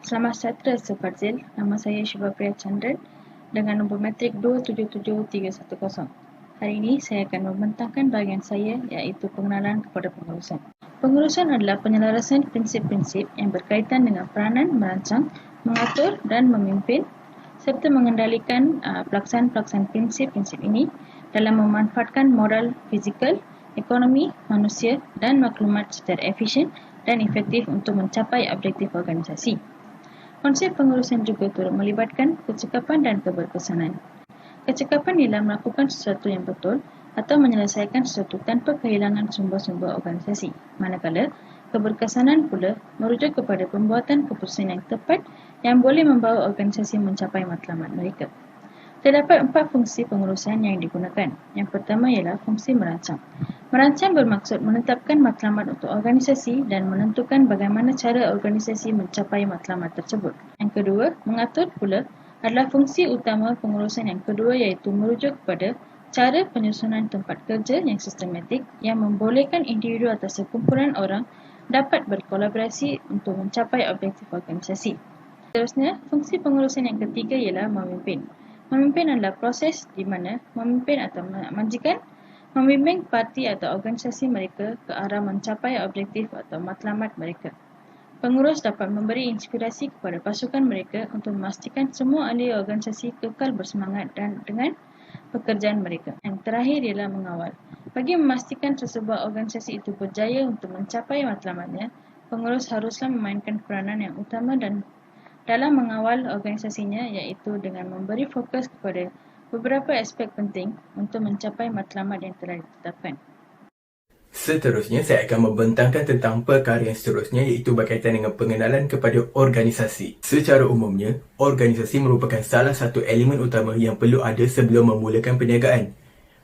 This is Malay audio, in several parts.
Selamat sejahtera Sefadzil, nama saya Shiva Priya Chandran dengan nombor matrik 277310. Hari ini saya akan membentangkan bahagian saya iaitu pengenalan kepada pengurusan. Pengurusan adalah penyelarasan prinsip-prinsip yang berkaitan dengan peranan merancang, mengatur dan memimpin serta mengendalikan pelaksanaan prinsip-prinsip ini dalam memanfaatkan modal fizikal, ekonomi, manusia dan maklumat secara efisien dan efektif untuk mencapai objektif organisasi. Konsep pengurusan juga turut melibatkan kecekapan dan keberkesanan. Kecekapan ialah melakukan sesuatu yang betul atau menyelesaikan sesuatu tanpa kehilangan sumber-sumber organisasi. Manakala, keberkesanan pula merujuk kepada pembuatan keputusan yang tepat yang boleh membawa organisasi mencapai matlamat mereka. Terdapat 4 fungsi pengurusan yang digunakan. Yang pertama ialah fungsi merancang. Merancang bermaksud menetapkan matlamat untuk organisasi dan menentukan bagaimana cara organisasi mencapai matlamat tersebut. Yang kedua, mengatur pula adalah fungsi utama pengurusan yang kedua iaitu merujuk kepada cara penyusunan tempat kerja yang sistematik yang membolehkan individu atau sekumpulan orang dapat berkolaborasi untuk mencapai objektif organisasi. Seterusnya, fungsi pengurusan yang ketiga ialah memimpin. Memimpin adalah proses di mana memimpin atau majikan membimbing parti atau organisasi mereka ke arah mencapai objektif atau matlamat mereka. Pengurus dapat memberi inspirasi kepada pasukan mereka untuk memastikan semua ahli organisasi kekal bersemangat dan dengan pekerjaan mereka. Yang terakhir ialah mengawal. Bagi memastikan sesebuah organisasi itu berjaya untuk mencapai matlamatnya, pengurus haruslah memainkan peranan yang utama dan dalam mengawal organisasinya iaitu dengan memberi fokus kepada beberapa aspek penting untuk mencapai matlamat yang telah ditetapkan. Seterusnya, saya akan membentangkan tentang perkara yang seterusnya iaitu berkaitan dengan pengenalan kepada organisasi. Secara umumnya, organisasi merupakan salah satu elemen utama yang perlu ada sebelum memulakan perniagaan.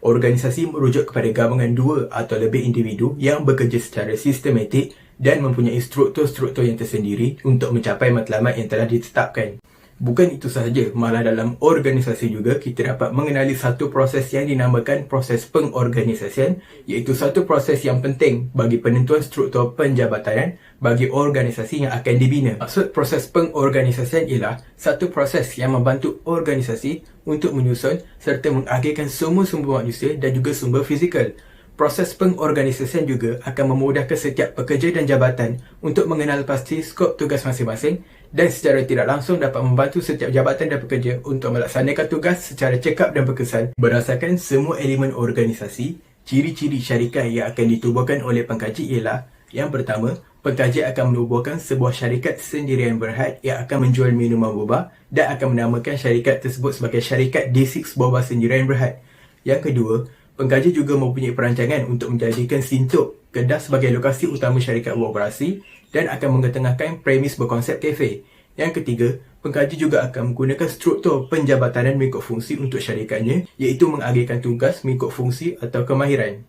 Organisasi merujuk kepada gabungan dua atau lebih individu yang bekerja secara sistematik dan mempunyai struktur-struktur yang tersendiri untuk mencapai matlamat yang telah ditetapkan. Bukan itu sahaja, malah dalam organisasi juga kita dapat mengenali satu proses yang dinamakan proses pengorganisasian, iaitu satu proses yang penting bagi penentuan struktur penjabatanan bagi organisasi yang akan dibina. Maksud proses pengorganisasian ialah satu proses yang membantu organisasi untuk menyusun serta mengakhirkan semua sumber manusia dan juga sumber fizikal. Proses pengorganisasian juga akan memudahkan setiap pekerja dan jabatan untuk mengenal pasti skop tugas masing-masing dan secara tidak langsung dapat membantu setiap jabatan dan pekerja untuk melaksanakan tugas secara cekap dan berkesan berdasarkan semua elemen organisasi. Ciri-ciri syarikat yang akan ditubuhkan oleh pengkaji ialah: yang pertama, pengkaji akan menubuhkan sebuah syarikat sendirian berhad yang akan menjual minuman boba dan akan menamakan syarikat tersebut sebagai syarikat D6 Boba Sendirian Berhad. Yang kedua, pengkaji juga mempunyai perancangan untuk menjadikan Sintok Kedah sebagai lokasi utama syarikat beroperasi dan akan mengetengahkan premis berkonsep kafe. Yang ketiga, pengkaji juga akan menggunakan struktur penjabatanan mengikut fungsi untuk syarikatnya, iaitu mengagihkan tugas mengikut fungsi atau kemahiran.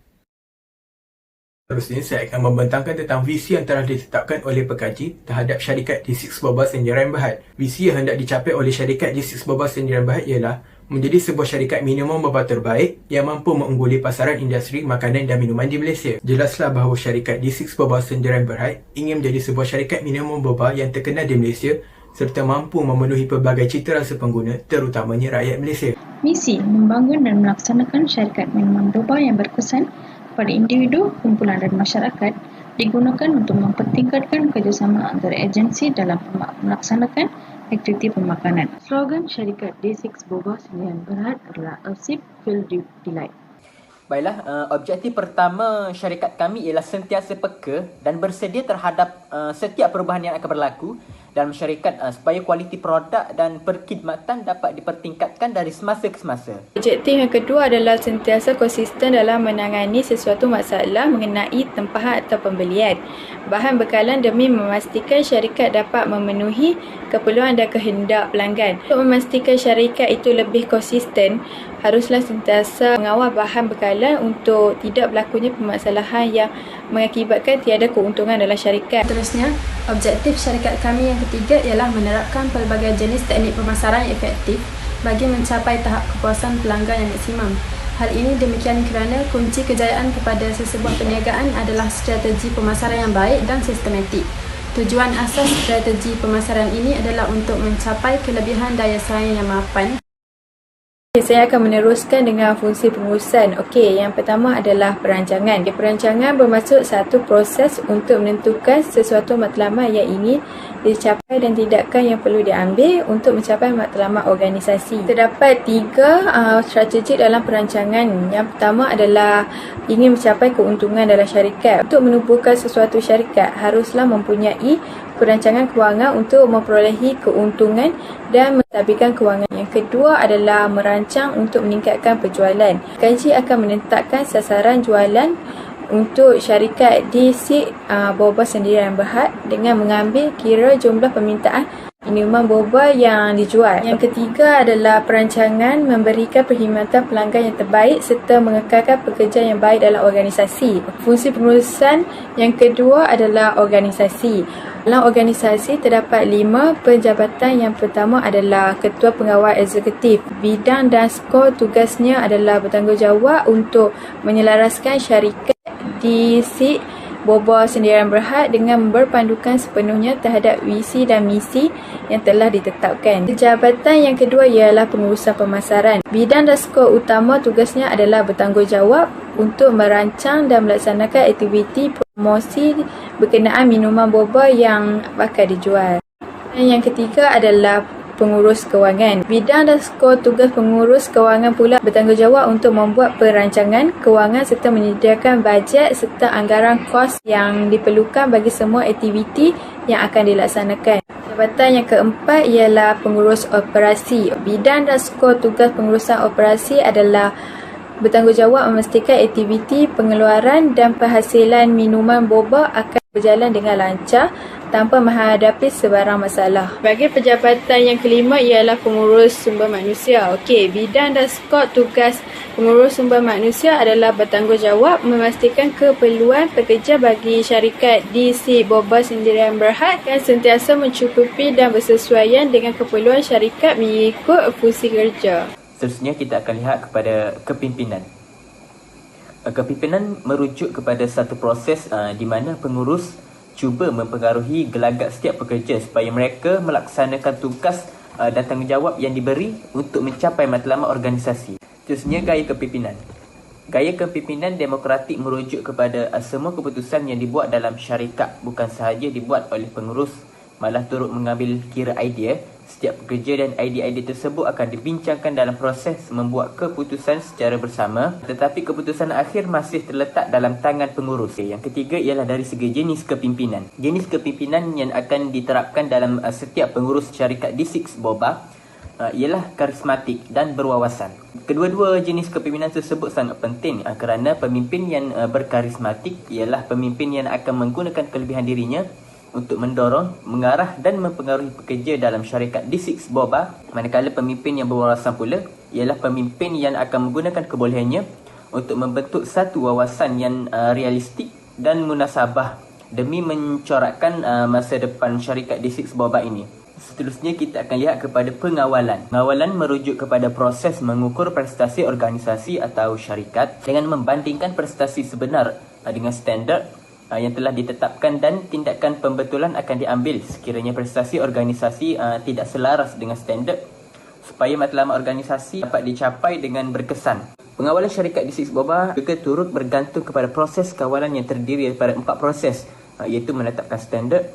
Seterusnya, saya akan membentangkan tentang visi yang telah ditetapkan oleh pengkaji terhadap syarikat D6 Boba Sendirian Berhad. Visi yang hendak dicapai oleh syarikat D6 Boba Sendirian Berhad ialah menjadi sebuah syarikat minimum boba terbaik yang mampu mengungguli pasaran industri makanan dan minuman di Malaysia. Jelaslah bahawa syarikat D6 Boba Sendirian Berhad ingin menjadi sebuah syarikat minimum boba yang terkenal di Malaysia serta mampu memenuhi pelbagai cita rasa pengguna, terutamanya rakyat Malaysia. Misi membangun dan melaksanakan syarikat minuman boba yang berkesan kepada individu, kumpulan dan masyarakat digunakan untuk mempertingkatkan kerjasama antara agensi dalam melaksanakan aktiviti pemakanan. Slogan syarikat D6 Boba Sendirian Berhad adalah A Sip Feel Delight. Baiklah, objektif pertama syarikat kami ialah sentiasa peka dan bersedia terhadap setiap perubahan yang akan berlaku dalam syarikat supaya kualiti produk dan perkhidmatan dapat dipertingkatkan dari semasa ke semasa. Objektif yang kedua adalah sentiasa konsisten dalam menangani sesuatu masalah mengenai tempahan atau pembelian bahan bekalan demi memastikan syarikat dapat memenuhi keperluan dan kehendak pelanggan. Untuk memastikan syarikat itu lebih konsisten, haruslah sentiasa mengawal bahan bekalan untuk tidak berlakunya permasalahan yang mengakibatkan tiada keuntungan dalam syarikat. Seterusnya, objektif syarikat kami yang ketiga ialah menerapkan pelbagai jenis teknik pemasaran yang efektif bagi mencapai tahap kepuasan pelanggan yang maksimum. Hal ini demikian kerana kunci kejayaan kepada sesebuah perniagaan adalah strategi pemasaran yang baik dan sistematik. Tujuan asas strategi pemasaran ini adalah untuk mencapai kelebihan daya saing yang mapan. Saya akan meneruskan dengan fungsi pengurusan. Okey, yang pertama adalah perancangan. Perancangan bermaksud satu proses untuk menentukan sesuatu matlamat yang ingin dicapai dan tindakan yang perlu diambil untuk mencapai matlamat organisasi. Terdapat 3 strategi dalam perancangan. Yang pertama adalah ingin mencapai keuntungan dalam syarikat. Untuk menubuhkan sesuatu syarikat, haruslah mempunyai perancangan kewangan untuk memperolehi keuntungan dan mentadbirkan kewangan. Yang kedua adalah merancang untuk meningkatkan penjualan. Kaji akan menetapkan sasaran jualan untuk syarikat di SIG boba sendirian berhad dengan mengambil kira jumlah permintaan minuman boba yang dijual. Yang ketiga adalah perancangan memberikan perkhidmatan pelanggan yang terbaik serta mengekalkan pekerja yang baik dalam organisasi. Fungsi pengurusan yang kedua adalah organisasi. Dalam organisasi terdapat 5 penjabatan. Yang pertama adalah Ketua Pengawal Eksekutif. Bidang dan skor tugasnya adalah bertanggungjawab untuk menyelaraskan syarikat di SIG Boba Sendirian Berhad dengan berpandukan sepenuhnya terhadap visi dan misi yang telah ditetapkan. Jabatan yang kedua ialah pengurusan pemasaran. Bidang dan skop utama tugasnya adalah bertanggungjawab untuk merancang dan melaksanakan aktiviti promosi berkenaan minuman boba yang bakal dijual. Dan yang ketiga adalah pengurus kewangan. Bidang dan skor tugas pengurus kewangan pula bertanggungjawab untuk membuat perancangan kewangan serta menyediakan bajet serta anggaran kos yang diperlukan bagi semua aktiviti yang akan dilaksanakan. Jabatan yang keempat ialah pengurus operasi. Bidang dan skor tugas pengurusan operasi adalah bertanggungjawab memastikan aktiviti pengeluaran dan penghasilan minuman boba akan berjalan dengan lancar tanpa menghadapi sebarang masalah. Bagi penjabatan yang kelima ialah pengurus sumber manusia. Okey, bidang dan skop tugas pengurus sumber manusia adalah bertanggungjawab memastikan keperluan pekerja bagi syarikat di SIG Boba Sendirian Berhad yang sentiasa mencukupi dan bersesuaian dengan keperluan syarikat mengikut fungsi kerja. Seterusnya kita akan lihat kepada kepimpinan. Kepimpinan merujuk kepada satu proses di mana pengurus cuba mempengaruhi gelagat setiap pekerja supaya mereka melaksanakan tugas dan tanggungjawab yang diberi untuk mencapai matlamat organisasi. Seterusnya, gaya kepimpinan. Gaya kepimpinan demokratik merujuk kepada semua keputusan yang dibuat dalam syarikat bukan sahaja dibuat oleh pengurus, malah turut mengambil kira idea setiap pekerja dan idea-idea tersebut akan dibincangkan dalam proses membuat keputusan secara bersama, tetapi keputusan akhir masih terletak dalam tangan pengurus. Yang ketiga ialah dari segi jenis kepimpinan. Jenis kepimpinan yang akan diterapkan dalam setiap pengurus syarikat di SIG Boba ialah karismatik dan berwawasan. Kedua-dua jenis kepimpinan tersebut sangat penting kerana pemimpin yang berkarismatik ialah pemimpin yang akan menggunakan kelebihan dirinya untuk mendorong, mengarah dan mempengaruhi pekerja dalam syarikat di SIG Boba, manakala pemimpin yang berwawasan pula ialah pemimpin yang akan menggunakan kebolehannya untuk membentuk satu wawasan yang realistik dan munasabah demi mencorakkan masa depan syarikat di SIG Boba ini. Seterusnya kita akan lihat kepada pengawalan. Pengawalan merujuk kepada proses mengukur prestasi organisasi atau syarikat dengan membandingkan prestasi sebenar dengan standard yang telah ditetapkan dan tindakan pembetulan akan diambil sekiranya prestasi organisasi tidak selaras dengan standard supaya matlamat organisasi dapat dicapai dengan berkesan. Pengawalan syarikat di SIG Boba juga turut bergantung kepada proses kawalan yang terdiri daripada 4 proses iaitu menetapkan standard,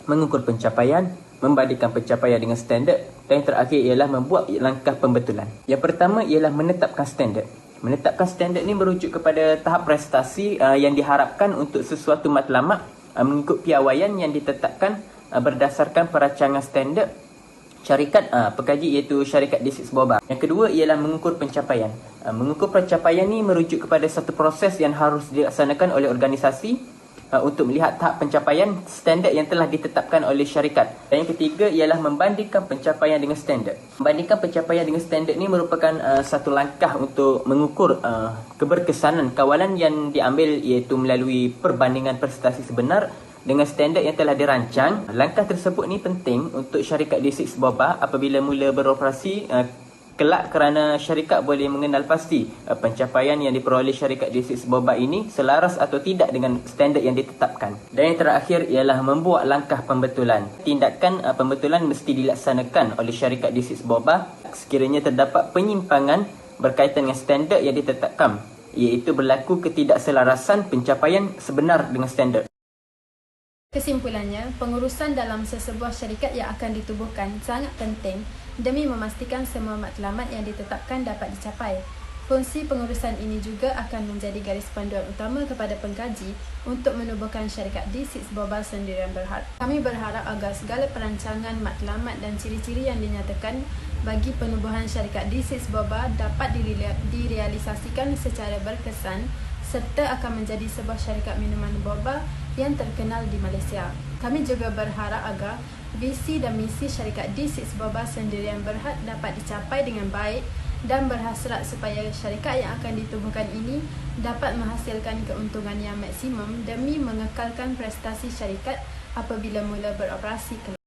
mengukur pencapaian, membandingkan pencapaian dengan standard dan yang terakhir ialah membuat langkah pembetulan. Yang pertama ialah menetapkan standard. Menetapkan standard ini merujuk kepada tahap prestasi yang diharapkan untuk sesuatu matlamat mengikut piawaian yang ditetapkan berdasarkan perancangan standard syarikat pekaji iaitu syarikat di SIG Boba. Yang kedua ialah mengukur pencapaian. Mengukur pencapaian ini merujuk kepada satu proses yang harus dilaksanakan oleh organisasi untuk melihat tahap pencapaian standard yang telah ditetapkan oleh syarikat. Dan yang ketiga ialah membandingkan pencapaian dengan standard. Membandingkan pencapaian dengan standard ini merupakan satu langkah untuk mengukur keberkesanan kawalan yang diambil iaitu melalui perbandingan prestasi sebenar dengan standard yang telah dirancang. Langkah tersebut ni penting untuk syarikat di SIG Boba apabila mula beroperasi kelak kerana syarikat boleh mengenal pasti pencapaian yang diperoleh syarikat D6 Boba ini selaras atau tidak dengan standard yang ditetapkan. Dan yang terakhir ialah membuat langkah pembetulan. Tindakan pembetulan mesti dilaksanakan oleh syarikat D6 Boba sekiranya terdapat penyimpangan berkaitan dengan standard yang ditetapkan, iaitu berlaku ketidakselarasan pencapaian sebenar dengan standard. Kesimpulannya, pengurusan dalam sesebuah syarikat yang akan ditubuhkan sangat penting demi memastikan semua matlamat yang ditetapkan dapat dicapai. Fungsi pengurusan ini juga akan menjadi garis panduan utama kepada pengkaji untuk menubuhkan syarikat D6 Boba Sendirian Berhad. Kami berharap agar segala perancangan, matlamat dan ciri-ciri yang dinyatakan bagi penubuhan syarikat D6 Boba dapat direalisasikan secara berkesan serta akan menjadi sebuah syarikat minuman boba yang terkenal di Malaysia. Kami juga berharap agar visi dan misi syarikat D6 Boba Sendirian Berhad dapat dicapai dengan baik dan berhasrat supaya syarikat yang akan ditubuhkan ini dapat menghasilkan keuntungan yang maksimum demi mengekalkan prestasi syarikat apabila mula beroperasi kelak.